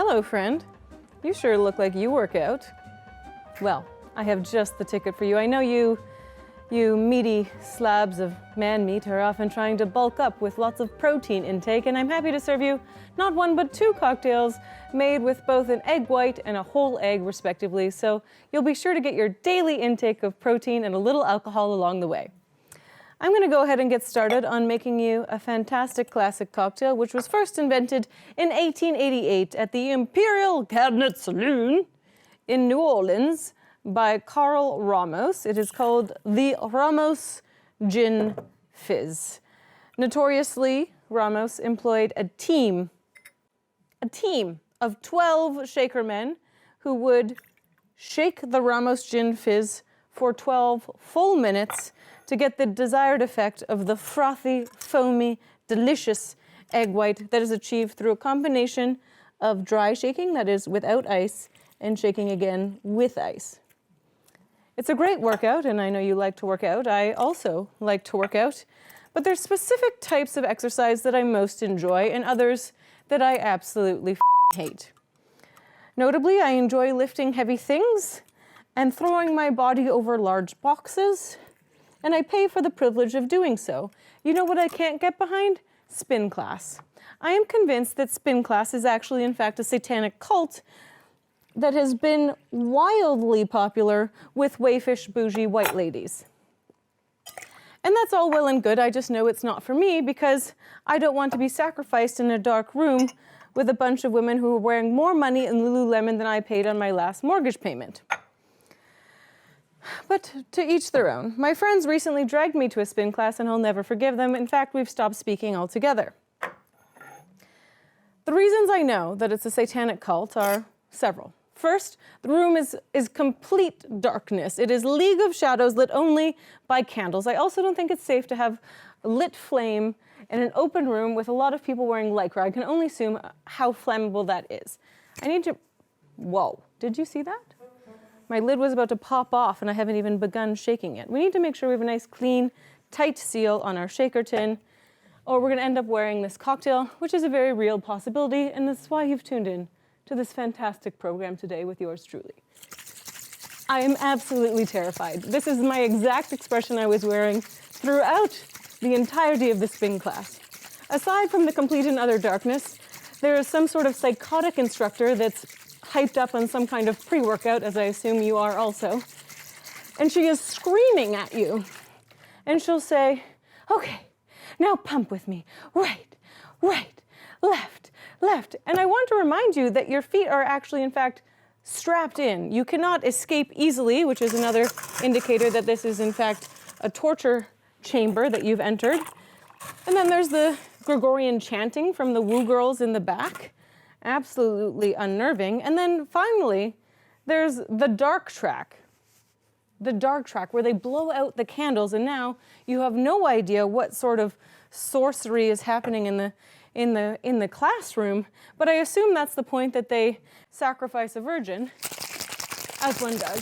Hello, friend. You sure look like you work out. Well, I have just the ticket for you. I know you meaty slabs of man meat are often trying to bulk up with lots of protein intake, and I'm happy to serve you not one but two cocktails made with both an egg white and a whole egg, respectively, so you'll be sure to get your daily intake of protein and a little alcohol along the way. I'm going to go ahead and get started on making you a fantastic classic cocktail, which was first invented in 1888 at the Imperial Cabinet Saloon in New Orleans by Carl Ramos. It is called the Ramos Gin Fizz. Notoriously, Ramos employed a team of 12 shaker men who would shake the Ramos Gin Fizz for 12 full minutes to get the desired effect of the frothy, foamy, delicious egg white that is achieved through a combination of dry shaking, that is without ice, and shaking again with ice. It's a great workout, and I know you like to work out. I also like to work out, but there's specific types of exercise that I most enjoy and others that I absolutely f***ing hate. Notably, I enjoy lifting heavy things and throwing my body over large boxes, and I pay for the privilege of doing so. You know what I can't get behind? Spin class. I am convinced that spin class is actually, in fact, a satanic cult that has been wildly popular with waifish, bougie white ladies. And that's all well and good. I just know it's not for me because I don't want to be sacrificed in a dark room with a bunch of women who are wearing more money in Lululemon than I paid on my last mortgage payment. But to each their own. My friends recently dragged me to a spin class and I'll never forgive them. In fact, we've stopped speaking altogether. The reasons I know that it's a satanic cult are several. First, the room is complete darkness. It is League of Shadows lit only by candles. I also don't think it's safe to have a lit flame in an open room with a lot of people wearing lycra. I can only assume how flammable that is. I need to... Whoa, did you see that? My lid was about to pop off and I haven't even begun shaking it. We need to make sure we have a nice, clean, tight seal on our shaker tin, or we're gonna end up wearing this cocktail, which is a very real possibility, and that's why you've tuned in to this fantastic program today with yours truly. I am absolutely terrified. This is my exact expression I was wearing throughout the entirety of the spin class. Aside from the complete and utter darkness, there is some sort of psychotic instructor that's hyped up on some kind of pre-workout, as I assume you are also, and she is screaming at you. And she'll say, okay, now pump with me. Right, right, left, left. And I want to remind you that your feet are actually, in fact, strapped in. You cannot escape easily, which is another indicator that this is, in fact, a torture chamber that you've entered. And then there's the Gregorian chanting from the woo girls in the back. Absolutely unnerving. And then finally, there's the dark track. The dark track where they blow out the candles, and now you have no idea what sort of sorcery is happening in the classroom, but I assume that's the point that they sacrifice a virgin, as one does.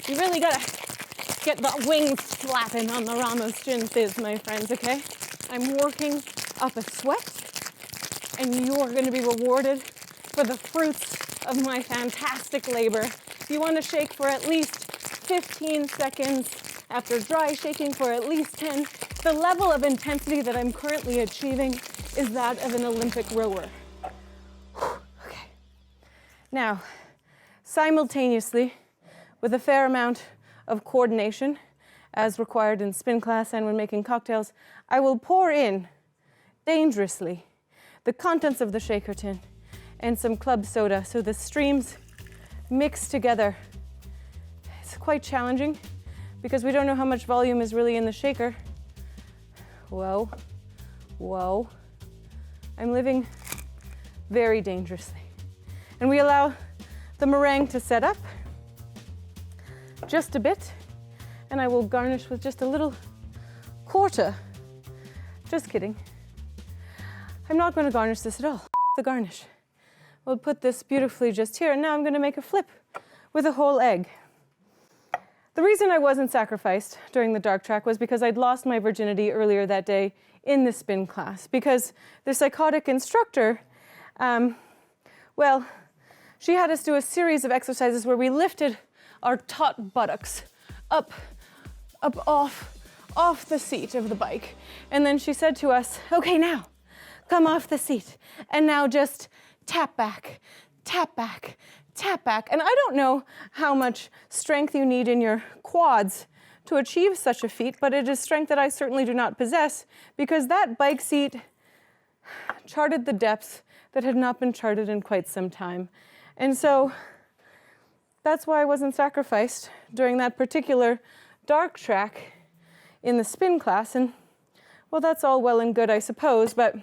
You really gotta get the wings flapping on the Ramos Gin Fizz, my friends, okay? I'm working up a sweat, and you're gonna be rewarded for the fruits of my fantastic labor. You wanna shake for at least 15 seconds after dry shaking for at least 10. The level of intensity that I'm currently achieving is that of an Olympic rower. Okay. Now, simultaneously, with a fair amount of coordination, as required in spin class and when making cocktails, I will pour in, dangerously, the contents of the shaker tin and some club soda so the streams mix together. It's quite challenging because we don't know how much volume is really in the shaker. Whoa, whoa. I'm living very dangerously. And we allow the meringue to set up just a bit, and I will garnish with just a little quarter. Just kidding. I'm not going to garnish this at all. The garnish. We'll put this beautifully just here, and now I'm going to make a flip with a whole egg. The reason I wasn't sacrificed during the dark track was because I'd lost my virginity earlier that day in the spin class, because the psychotic instructor Well, she had us do a series of exercises where we lifted our taut buttocks up off the seat of the bike. And then she said to us, okay, now come off the seat. And now just tap back, tap back, tap back. And I don't know how much strength you need in your quads to achieve such a feat, but it is strength that I certainly do not possess, because that bike seat charted the depths that had not been charted in quite some time. And so that's why I wasn't sacrificed during that particular dark track in the spin class. And well, that's all well and good, I suppose, but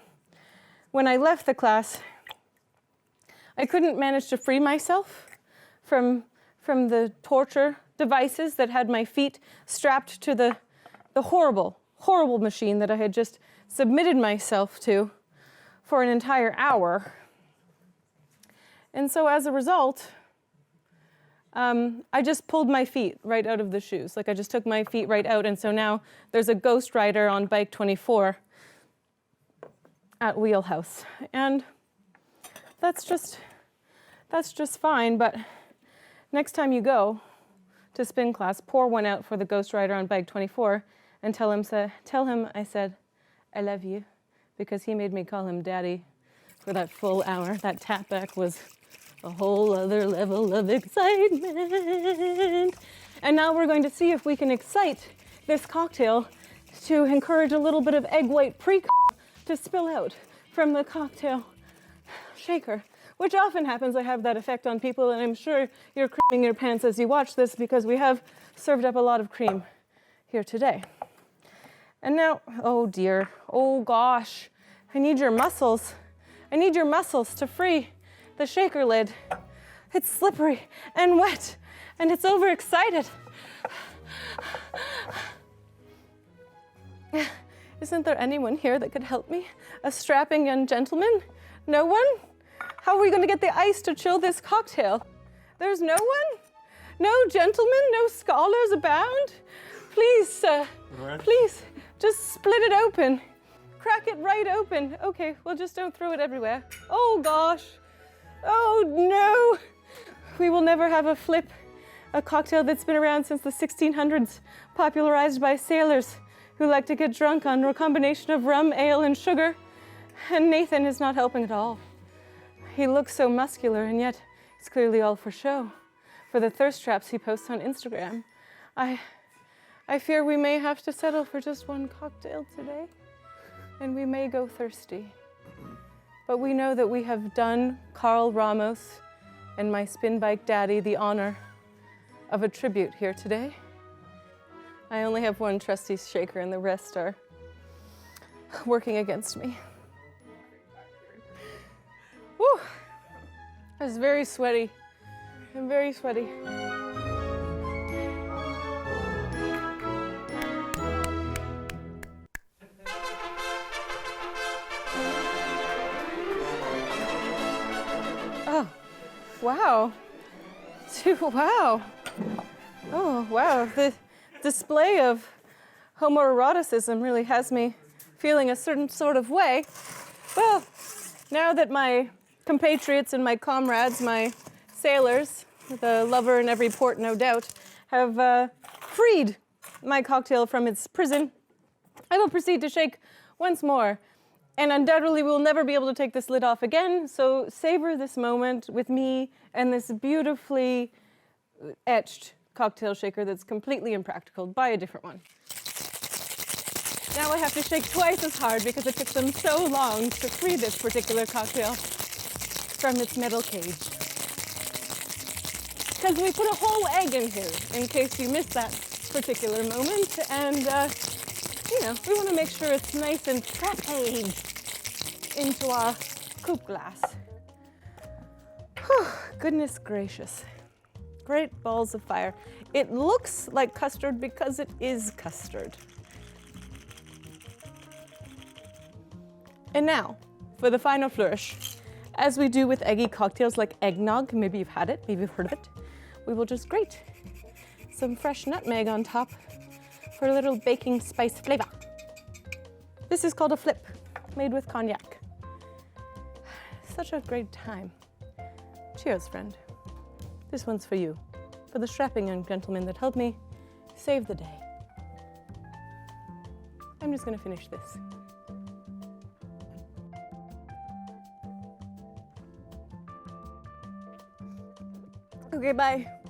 when I left the class, I couldn't manage to free myself from the torture devices that had my feet strapped to the horrible, horrible machine that I had just submitted myself to for an entire hour. And so as a result, I just pulled my feet right out of the shoes. Like I just took my feet right out. And so now there's a Ghost Rider on bike 24 at Wheelhouse. And that's just fine. But next time you go to spin class, pour one out for the Ghost Rider on bike 24 and tell him I said, I love you, because he made me call him daddy for that full hour. That tap back was a whole other level of excitement. And now we're going to see if we can excite this cocktail to encourage a little bit of egg white pre to spill out from the cocktail shaker, which often happens. I have that effect on people, and I'm sure you're creaming your pants as you watch this, because we have served up a lot of cream here today. And now, oh dear, oh gosh, I need your muscles. I need your muscles to free the shaker lid. It's slippery and wet, and it's overexcited. Isn't there anyone here that could help me? A strapping young gentleman? No one? How are we going to get the ice to chill this cocktail? There's no one? No gentlemen? No scholars abound? Please, please, just split it open. Crack it right open. Okay, well, just don't throw it everywhere. Oh gosh. Oh no. We will never have a flip, a cocktail that's been around since the 1600s, popularized by sailors who like to get drunk on a combination of rum, ale, and sugar. And Nathan is not helping at all. He looks so muscular, and yet it's clearly all for show, for the thirst traps he posts on Instagram. I fear we may have to settle for just one cocktail today, and we may go thirsty. But we know that we have done Carl Ramos and my spin bike daddy the honor of a tribute here today. I only have one trusty shaker, and the rest are working against me. Whew. I was very sweaty. I'm very sweaty. Oh, wow. Wow. Oh, wow. The display of homoeroticism really has me feeling a certain sort of way. Well, now that my compatriots and my comrades, my sailors, the lover in every port, no doubt, have freed my cocktail from its prison, I will proceed to shake once more. And undoubtedly, we will never be able to take this lid off again, so savor this moment with me and this beautifully etched cocktail shaker that's completely impractical. Buy a different one. Now I have to shake twice as hard because it took them so long to free this particular cocktail from its metal cage. Because we put a whole egg in here, in case you missed that particular moment, and you know, we want to make sure it's nice and frappéd into our coupe glass. Whew, goodness gracious. Great balls of fire. It looks like custard because it is custard. And now, for the final flourish. As we do with eggy cocktails like eggnog, maybe you've had it, maybe you've heard of it, we will just grate some fresh nutmeg on top for a little baking spice flavor. This is called a flip, made with cognac. such a great time. Cheers, friend. This one's for you, for the strapping young gentleman that helped me save the day. I'm just gonna finish this. Okay, bye.